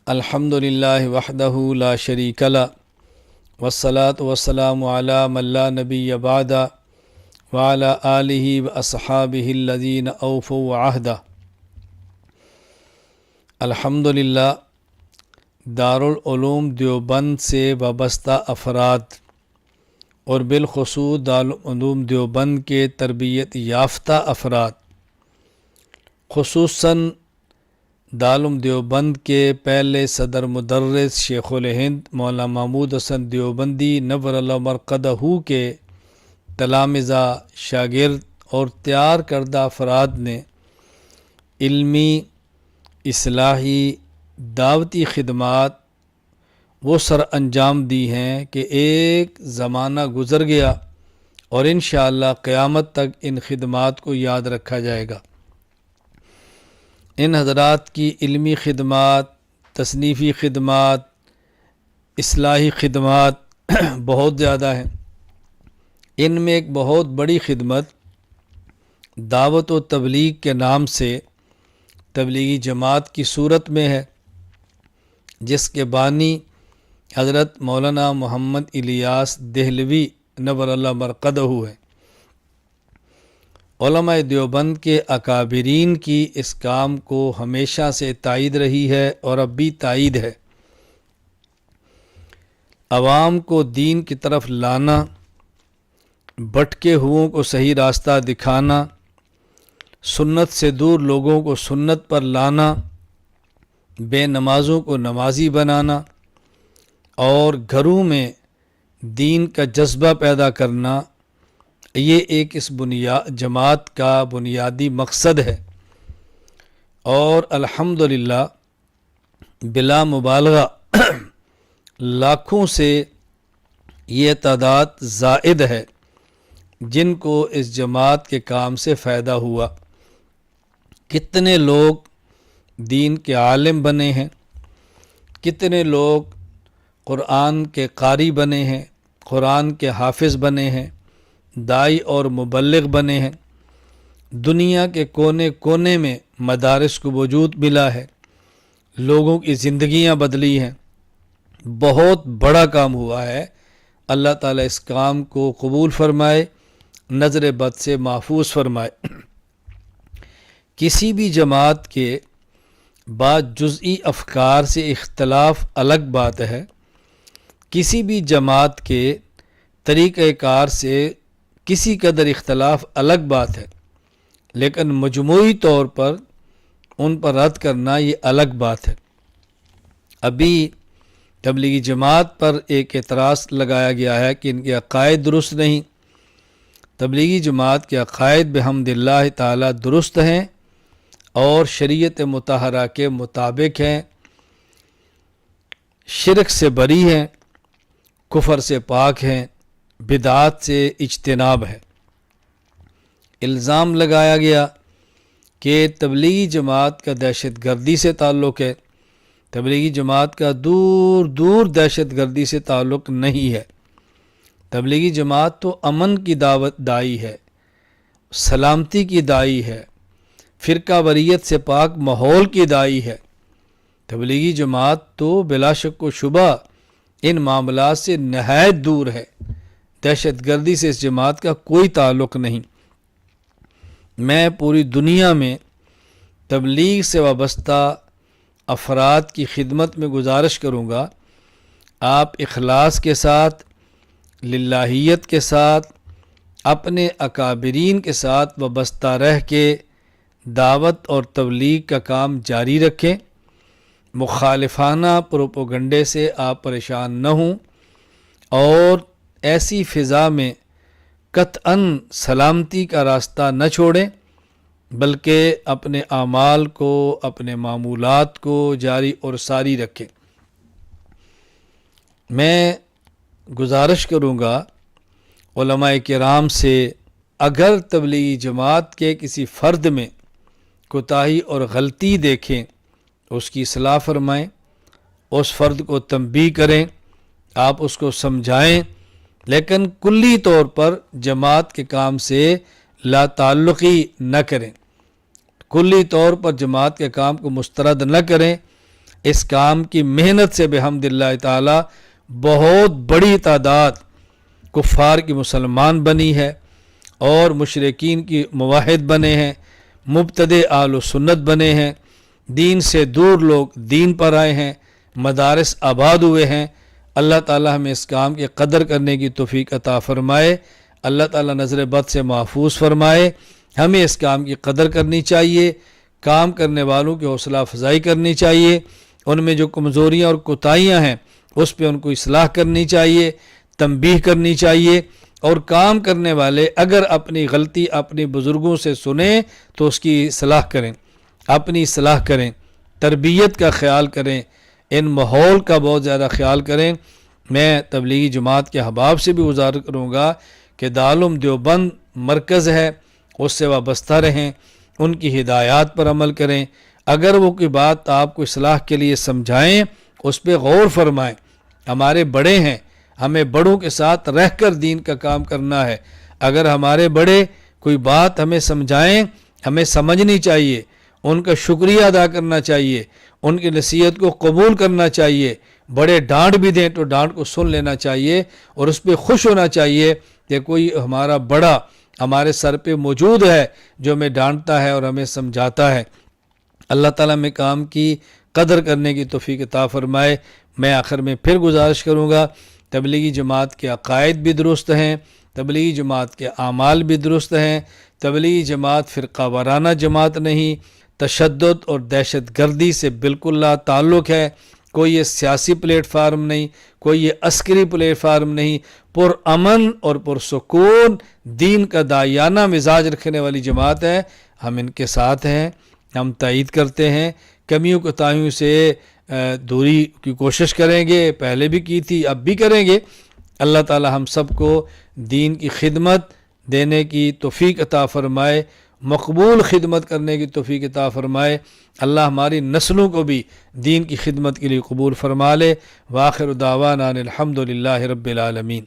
الحمدللہ وحدہ لا شریک لہ والصلاة والسلام علی من لا نبی بعدہ وعلی آلہ واصحابہ الذین اوفوا عہدہ۔ الحمدللہ دارالعلوم دیوبند سے وابستہ افراد اور بالخصوص دارالعلوم دیوبند کے تربیت یافتہ افراد، خصوصاً دارالعلوم دیوبند کے پہلے صدر مدرس شیخ الہند مولانا محمود حسن دیوبندی نور اللہ مرقدہ کے تلامذہ، شاگرد اور تیار کردہ افراد نے علمی، اصلاحی، دعوتی خدمات وہ سر انجام دی ہیں کہ ایک زمانہ گزر گیا اور انشاءاللہ قیامت تک ان خدمات کو یاد رکھا جائے گا۔ ان حضرات کی علمی خدمات، تصنیفی خدمات، اصلاحی خدمات بہت زیادہ ہیں۔ ان میں ایک بہت بڑی خدمت دعوت و تبلیغ کے نام سے تبلیغی جماعت کی صورت میں ہے، جس کے بانی حضرت مولانا محمد الیاس دہلوی نور اللہ مرقدہ ہیں۔ علماء دیوبند کے اکابرین کی اس کام کو ہمیشہ سے تائید رہی ہے اور اب بھی تائید ہے۔ عوام کو دین کی طرف لانا، بھٹکے ہوئوں کو صحیح راستہ دکھانا، سنت سے دور لوگوں کو سنت پر لانا، بے نمازوں کو نمازی بنانا اور گھروں میں دین کا جذبہ پیدا کرنا، یہ ایک اس جماعت کا بنیادی مقصد ہے۔ اور الحمدللہ بلا مبالغہ لاکھوں سے یہ تعداد زائد ہے جن کو اس جماعت کے کام سے فائدہ ہوا۔ کتنے لوگ دین کے عالم بنے ہیں، کتنے لوگ قرآن کے قاری بنے ہیں، قرآن کے حافظ بنے ہیں، داعی اور مبلغ بنے ہیں۔ دنیا کے کونے کونے میں مدارس کو وجود ملا ہے، لوگوں کی زندگیاں بدلی ہیں۔ بہت بڑا کام ہوا ہے۔ اللہ تعالیٰ اس کام کو قبول فرمائے، نظر بد سے محفوظ فرمائے۔ کسی بھی جماعت کے بعض جزئی افکار سے اختلاف الگ بات ہے، کسی بھی جماعت کے طریقہ کار سے کسی قدر اختلاف الگ بات ہے، لیکن مجموعی طور پر ان پر رد کرنا یہ الگ بات ہے۔ ابھی تبلیغی جماعت پر ایک اعتراض لگایا گیا ہے کہ ان کے عقائد درست نہیں۔ تبلیغی جماعت کے عقائد بحمد اللہ تعالی درست ہیں اور شریعت مطہرہ کے مطابق ہیں، شرک سے بری ہیں، کفر سے پاک ہیں، بدعات سے اجتناب ہے۔ الزام لگایا گیا کہ تبلیغی جماعت کا دہشت گردی سے تعلق ہے۔ تبلیغی جماعت کا دور دور دہشت گردی سے تعلق نہیں ہے۔ تبلیغی جماعت تو امن کی دعوت دائی ہے، سلامتی کی دائی ہے، فرقہ واریت سے پاک ماحول کی دائی ہے۔ تبلیغی جماعت تو بلا شک و شبہ ان معاملات سے نہایت دور ہے۔ دہشت گردی سے اس جماعت کا کوئی تعلق نہیں۔ میں پوری دنیا میں تبلیغ سے وابستہ افراد کی خدمت میں گزارش کروں گا، آپ اخلاص کے ساتھ، للہیت کے ساتھ، اپنے اکابرین کے ساتھ وابستہ رہ کے دعوت اور تبلیغ کا کام جاری رکھیں۔ مخالفانہ پروپیگنڈے سے آپ پریشان نہ ہوں اور ایسی فضا میں قطعاً سلامتی کا راستہ نہ چھوڑیں، بلکہ اپنے اعمال کو، اپنے معمولات کو جاری اور ساری رکھیں۔ میں گزارش کروں گا علماء کرام سے، اگر تبلیغی جماعت کے کسی فرد میں کوتاہی اور غلطی دیکھیں اس کی اصلاح فرمائیں، اس فرد کو تنبیہ کریں، آپ اس کو سمجھائیں، لیکن کلی طور پر جماعت کے کام سے لا تعلقی نہ کریں، کلی طور پر جماعت کے کام کو مسترد نہ کریں۔ اس کام کی محنت سے بحمد اللہ تعالی بہت بڑی تعداد کفار کی مسلمان بنی ہے اور مشرکین کی موحد بنے ہیں، مبتدع اہل و سنت بنے ہیں، دین سے دور لوگ دین پر آئے ہیں، مدارس آباد ہوئے ہیں۔ اللہ تعالی ہمیں اس کام کی قدر کرنے کی توفیق عطا فرمائے، اللہ تعالی نظر بد سے محفوظ فرمائے۔ ہمیں اس کام کی قدر کرنی چاہیے، کام کرنے والوں کی حوصلہ افزائی کرنی چاہیے، ان میں جو کمزوریاں اور کوتاہیاں ہیں اس پہ ان کو اصلاح کرنی چاہیے، تنبیہ کرنی چاہیے، اور کام کرنے والے اگر اپنی غلطی اپنے بزرگوں سے سنیں تو اس کی اصلاح کریں، اپنی اصلاح کریں، تربیت کا خیال کریں، ان ماحول کا بہت زیادہ خیال کریں۔ میں تبلیغی جماعت کے احباب سے بھی گزارش کروں گا کہ دارالعلوم دیوبند مرکز ہے، اس سے وابستہ رہیں، ان کی ہدایات پر عمل کریں۔ اگر وہ کوئی بات آپ کو اصلاح کے لیے سمجھائیں اس پہ غور فرمائیں۔ ہمارے بڑے ہیں، ہمیں بڑوں کے ساتھ رہ کر دین کا کام کرنا ہے۔ اگر ہمارے بڑے کوئی بات ہمیں سمجھائیں، ہمیں سمجھنی چاہیے، ان کا شکریہ ادا کرنا چاہیے، ان کی نصیحت کو قبول کرنا چاہیے۔ بڑے ڈانٹ بھی دیں تو ڈانٹ کو سن لینا چاہیے اور اس پہ خوش ہونا چاہیے کہ کوئی ہمارا بڑا ہمارے سر پہ موجود ہے جو ہمیں ڈانٹتا ہے اور ہمیں سمجھاتا ہے۔ اللہ تعالیٰ میں کام کی قدر کرنے کی توفیق عطا فرمائے۔ میں آخر میں پھر گزارش کروں گا، تبلیغی جماعت کے عقائد بھی درست ہیں، تبلیغی جماعت کے اعمال بھی درست ہیں، تبلیغی جماعت فرقہ وارانہ جماعت نہیں، تشدد اور دہشت گردی سے بالکل لا تعلق ہے، کوئی یہ سیاسی پلیٹ فارم نہیں، کوئی یہ عسکری پلیٹ فارم نہیں، پرامن اور پرسکون دین کا داعیانہ مزاج رکھنے والی جماعت ہے۔ ہم ان کے ساتھ ہیں، ہم تائید کرتے ہیں، کمیوں کوتاہیوں سے دوری کی کوشش کریں گے، پہلے بھی کی تھی اب بھی کریں گے۔ اللہ تعالی ہم سب کو دین کی خدمت دینے کی توفیق عطا فرمائے، مقبول خدمت کرنے کی توفیق عطا فرمائے۔ اللہ ہماری نسلوں کو بھی دین کی خدمت کے لیے قبول فرما لے۔ وآخر دعوانا ان الحمد للہ رب العالمین۔